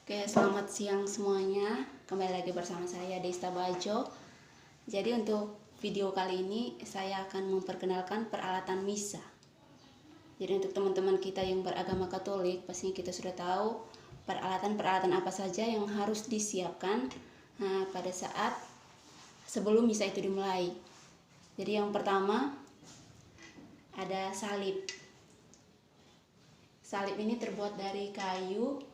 Oke, selamat siang semuanya. Kembali lagi bersama saya Desta Bajo. Jadi untuk video kali ini saya akan memperkenalkan peralatan misa. Jadi untuk teman-teman kita yang beragama Katolik, pastinya kita sudah tahu peralatan-peralatan apa saja yang harus disiapkan pada saat sebelum misa itu dimulai. Jadi yang pertama ada salib. Salib ini terbuat dari kayu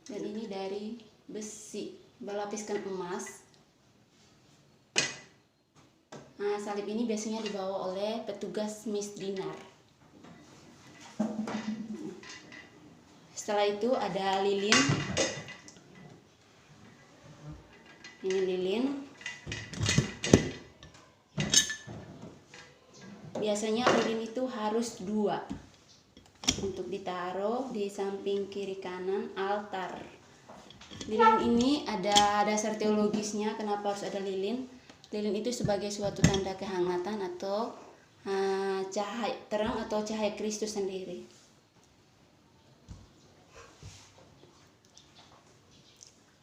dan ini dari besi berlapiskan emas. Salib ini biasanya dibawa oleh petugas misdinar. Setelah itu ada lilin. Ini lilin. Biasanya lilin itu harus 2 untuk ditaruh di samping kiri kanan altar. Lilin ini ada dasar teologisnya kenapa harus ada lilin. Lilin itu sebagai suatu tanda kehangatan atau cahaya terang atau cahaya Kristus sendiri.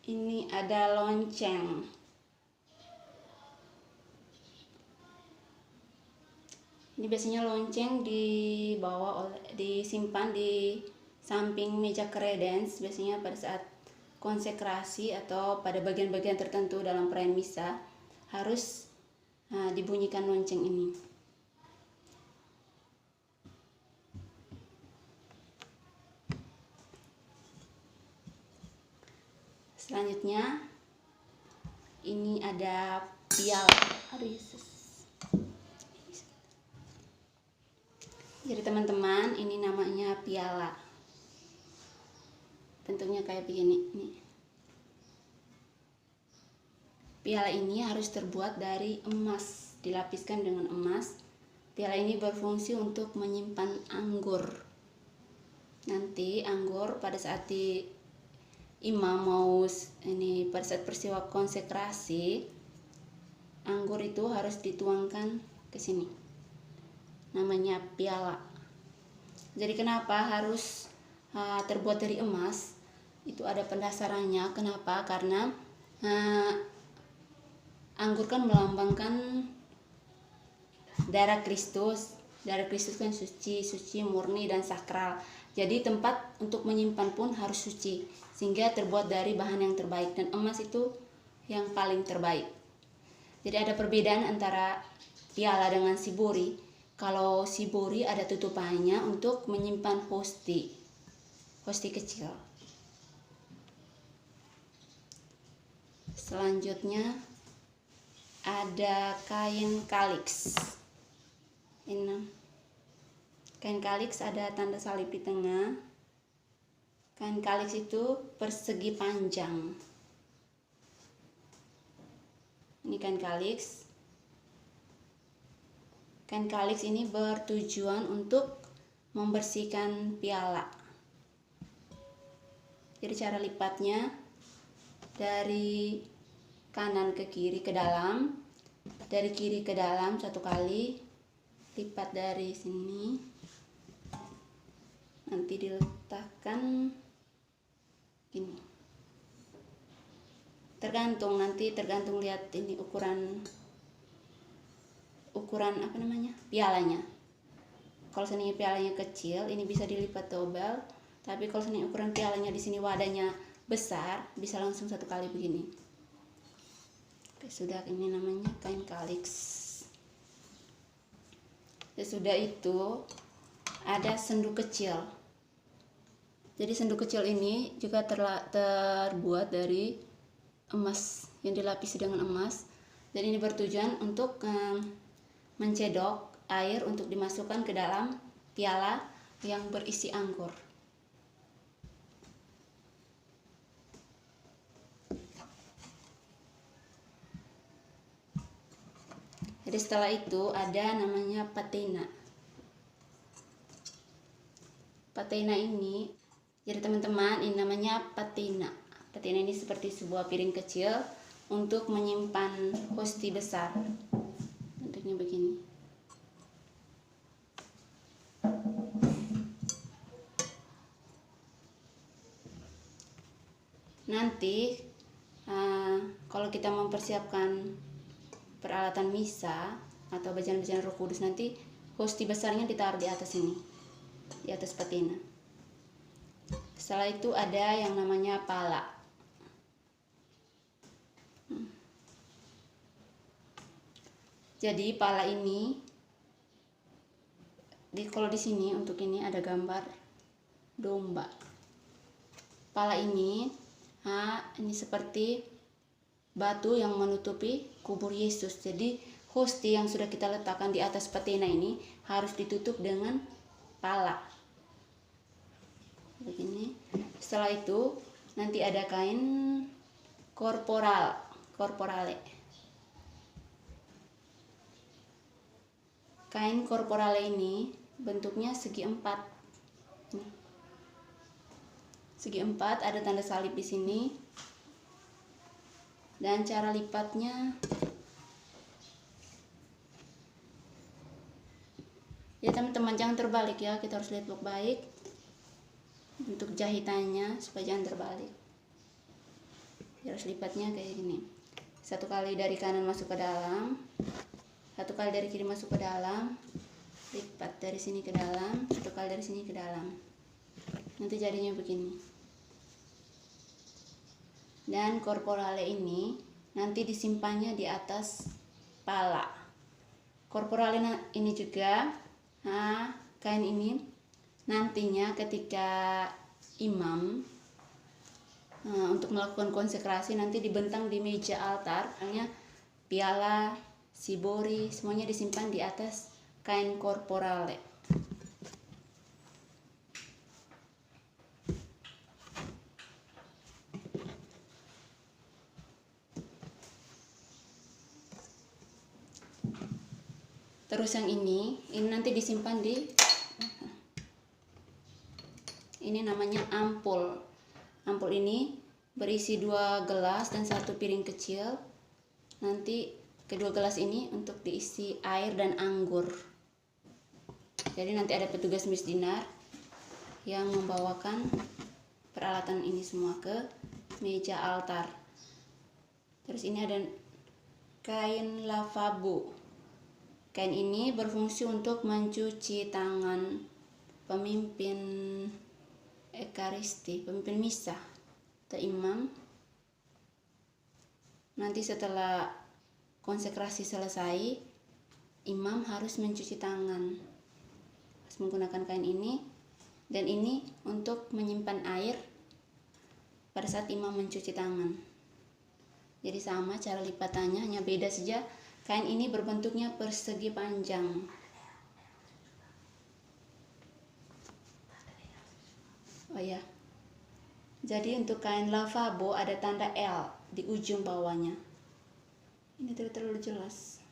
Ini ada lonceng. Ini biasanya lonceng disimpan di samping meja kredens, biasanya pada saat konsekrasi atau pada bagian-bagian tertentu dalam perayaan misa harus dibunyikan lonceng ini. Selanjutnya ini ada piala. Aduh Yesus. Jadi teman-teman, ini namanya piala. Bentuknya kayak begini nih. Piala ini harus terbuat dari emas, dilapiskan dengan emas. Piala ini berfungsi untuk menyimpan anggur. Nanti anggur pada saat imam mau pada saat peristiwa konsekrasi, anggur itu harus dituangkan ke sini. Namanya piala. Jadi kenapa harus terbuat dari emas? Itu ada pendasarannya. Kenapa? Karena anggur kan melambangkan darah Kristus. Darah Kristus kan suci, murni dan sakral. Jadi tempat untuk menyimpan pun harus suci, sehingga terbuat dari bahan yang terbaik, dan emas itu yang paling terbaik. Jadi ada perbedaan antara piala dengan sibori. Kalau sibori ada tutupannya untuk menyimpan hosti kecil. Selanjutnya ada kain kaliks. Ini kain kaliks ada tanda salib di tengah. Kain kaliks itu persegi panjang. Ini kain kaliks. Kain kaliks ini bertujuan untuk membersihkan piala. Jadi cara lipatnya dari kanan ke kiri ke dalam, dari kiri ke dalam 1 kali, lipat dari sini, nanti diletakkan gini. Tergantung lihat ini ukuran pialanya. Kalau seandainya pialanya kecil, ini bisa dilipat double. Tapi kalau seandainya ukuran pialanya di sini wadahnya besar, bisa langsung 1 kali begini. Oke, sudah. Ini namanya kain kaliks. Sesudah itu ada senduk kecil. Jadi senduk kecil ini juga terbuat dari emas, yang dilapisi dengan emas. Dan ini bertujuan untuk mencedok air untuk dimasukkan ke dalam piala yang berisi anggur. Jadi setelah itu ada namanya patena. Patena ini, jadi teman-teman, ini namanya patena. Patena ini seperti sebuah piring kecil untuk menyimpan hosti besar. Bentuknya begini. nanti kalau kita mempersiapkan peralatan misa atau bacaan-bacaan Roh Kudus, nanti hosti besarnya ditaruh di atas ini, di atas patina. Setelah itu ada yang namanya pala. Jadi pala ini, kalau di sini untuk ini ada gambar domba. Pala ini seperti batu yang menutupi kubur Yesus. Jadi hosti yang sudah kita letakkan di atas patina ini harus ditutup dengan pala. Begini. Setelah itu nanti ada kain korporale. Kain korporale ini bentuknya segi empat. Segi empat, ada tanda salib di sini. Dan cara lipatnya ya teman-teman, jangan terbalik ya, kita harus lihat baik untuk jahitannya supaya jangan terbalik. Harus lipatnya kayak gini, 1 kali dari kanan masuk ke dalam, 1 kali dari kiri masuk ke dalam, lipat dari sini ke dalam, 1 kali dari sini ke dalam, nanti jadinya begini. Dan korporale ini nanti disimpannya di atas pala. Korporale ini juga, kain ini nantinya ketika imam untuk melakukan konsekrasi nanti dibentang di meja altar. Piala, sibori, semuanya disimpan di atas kain korporale. Terus yang ini nanti disimpan di ini namanya ampul. Ampul ini berisi 2 gelas dan 1 piring kecil. Nanti kedua gelas ini untuk diisi air dan anggur. Jadi nanti ada petugas misdinar yang membawakan peralatan ini semua ke meja altar. Terus ini ada kain lavabo. Kain ini berfungsi untuk mencuci tangan pemimpin ekaristi, pemimpin misa atau imam. Nanti setelah konsekrasi selesai, imam harus mencuci tangan, harus menggunakan kain ini. Dan ini untuk menyimpan air pada saat imam mencuci tangan. Jadi sama cara lipatannya, hanya beda saja. Kain ini berbentuknya persegi panjang. Oh ya. Jadi untuk kain lavabo ada tanda L di ujung bawahnya. Ini tidak terlalu jelas.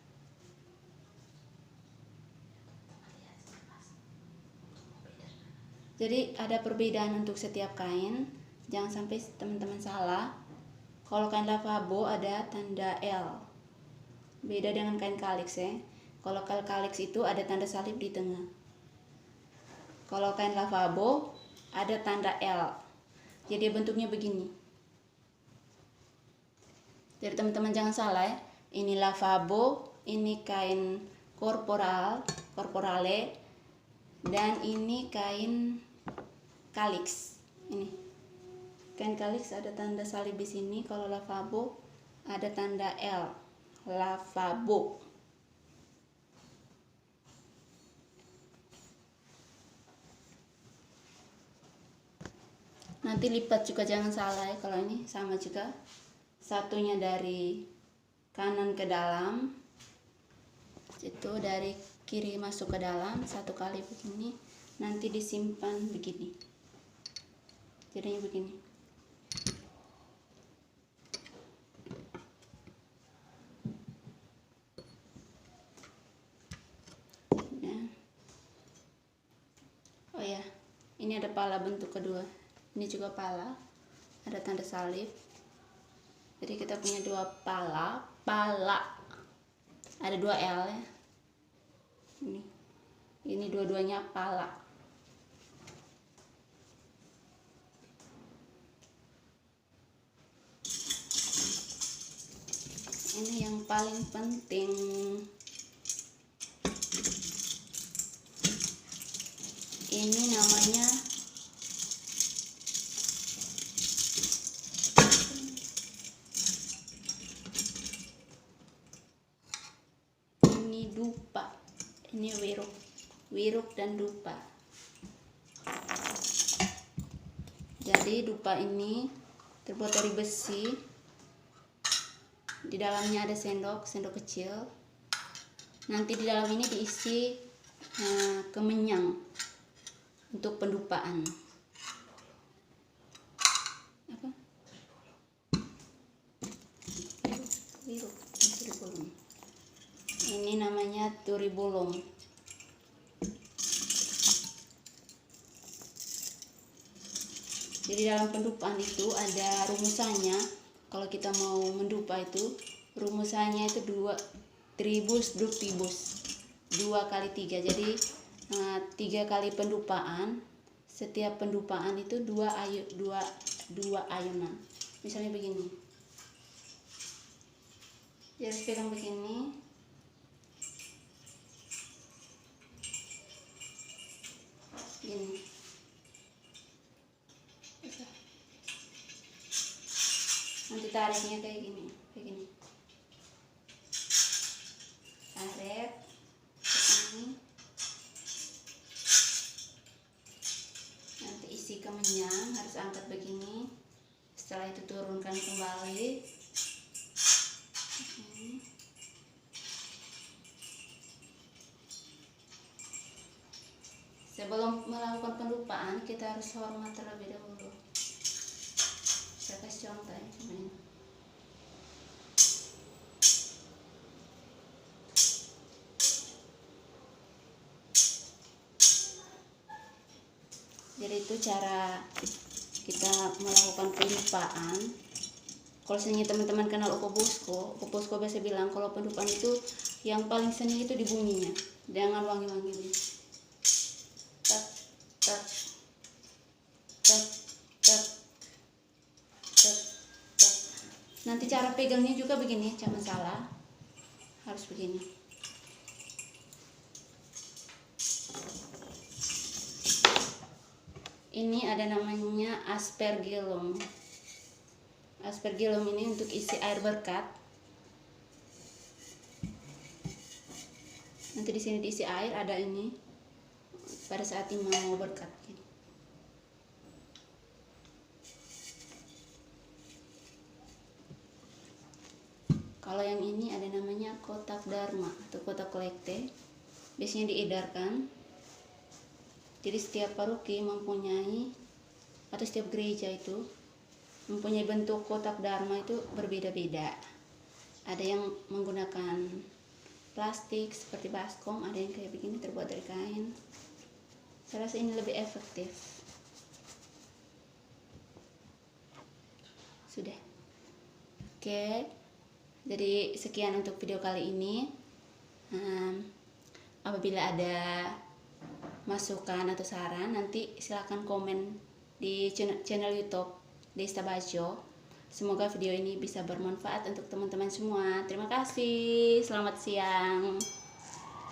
Jadi ada perbedaan untuk setiap kain. Jangan sampai teman-teman salah. Kalau kain lavabo ada tanda L. Beda dengan kain kalix ya. Kalau kain kalix itu ada tanda salib di tengah. Kalau kain lavabo ada tanda L. Jadi bentuknya begini. Jadi teman-teman jangan salah ya. Ini lavabo, ini kain korporale, dan ini kain kalix. Ini kain kalix ada tanda salib di sini. Kalau lavabo ada tanda L. Lavabo. Nanti lipat juga jangan salah ya. Kalau ini sama juga, satunya dari kanan ke dalam, itu dari kiri masuk ke dalam, 1 kali begini, nanti disimpan begini, jadinya begini. Oh ya, ini ada pala bentuk kedua. Ini juga pala, ada tanda salib. Jadi kita punya 2 pala. Ada 2 L ya. Ini dua-duanya pala. ini yang paling penting. Ini namanya dupa. Ini wiruk dan dupa. Jadi dupa ini terbuat dari besi. Di dalamnya ada sendok kecil. Nanti di dalam ini diisi kemenyan untuk pendupaan. Apa? Wiruk. Ini namanya turibolong. Jadi dalam pendupaan itu ada rumusannya. Kalau kita mau mendupa itu rumusannya itu 2 tribus ductibus, 2 kali 3. Jadi 3 kali pendupaan. Setiap pendupaan itu 2 ayunan. Misalnya begini. Jadi pegang begini. Gini. Nanti tariknya kayak gini. Tarik ini. Nanti isi kemenyan, harus angkat begini. Setelah itu turunkan kembali. Sebelum melakukan pendupaan, kita harus hormat terlebih dahulu. Saya kasih contoh ya, ini. Jadi itu cara kita melakukan pendupaan. Kalau misalnya teman-teman kenal Opo Bosco biasa bilang kalau pendupaan itu yang paling seni itu di bunyinya, jangan wangi-wangi. Tak, tak, tak, tak, tak, tak. Nanti cara pegangnya juga begini, jangan salah, harus begini. Ini ada namanya aspergillum. Aspergillum ini untuk isi air berkat. Nanti di sini diisi air, ada ini pada saat imam mau berkat. Kalau yang ini ada namanya kotak dharma atau kotak kolekte. Biasanya diedarkan. Jadi setiap paroki mempunyai, atau setiap gereja itu mempunyai bentuk kotak dharma itu berbeda-beda. Ada yang menggunakan plastik seperti baskom, ada yang kayak begini terbuat dari kain. Saya rasa ini lebih efektif. Sudah. Oke. Jadi sekian untuk video kali ini. Apabila ada masukan atau saran, nanti silakan komen di channel YouTube Desta Bajo. Semoga video ini bisa bermanfaat untuk teman-teman semua. Terima kasih. Selamat siang.